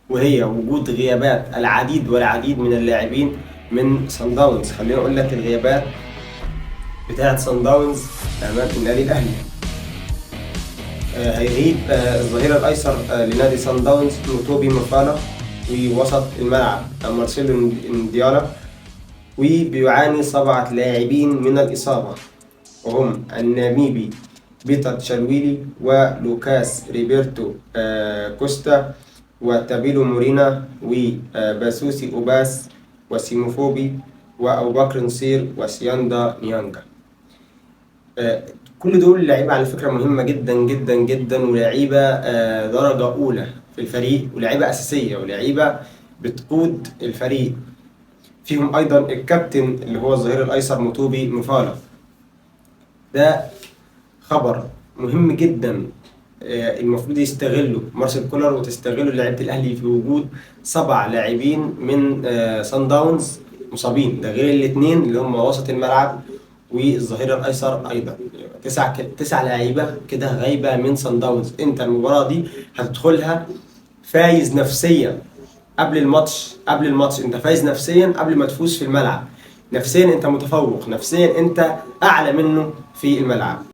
وهي وجود غيابات العديد والعديد من اللاعبين من صن داونز. خليني اقول لك الغيابات بتاعت صن داونز امام النادي الاهلي. هيغيب الظهير الايسر لنادي صن داونز موتوبي مفالا، ووسط الملعب مارسيلو انديالا. وبيعاني 7 لاعبين من الإصابة، وهم الناميبي بيتر تشالويلي، ولوكاس ريبيرتو كوستا، وتابيلو مورينا، وباسوسي أوباس، وسيموفوبي، وأبو بكر نصير، وسياندا نيانجا. كل دول لعيبة على فكرة مهمة جدا جدا جدا، ولعيبة درجة أولى في الفريق، ولعيبة أساسية، ولعيبة بتقود الفريق. فيهم أيضا الكابتن اللي هو الظهير الأيسر موتوبي مفالا. ده خبر مهم جدا المفروض يستغله مارسيل كولر وتستغله لعيبة الأهلي، في وجود 7 لاعبين من صن داونز مصابين، ده غير الاثنين اللي هم وسط الملعب والظهير الايسر ايضا. 9 لعيبه كده غايبه من صن داونز. انت المباراه دي هتدخلها فايز نفسيا قبل الماتش انت فايز نفسيا قبل ما تفوز في الملعب. نفسيا انت متفوق، نفسيا انت اعلى منه في الملعب.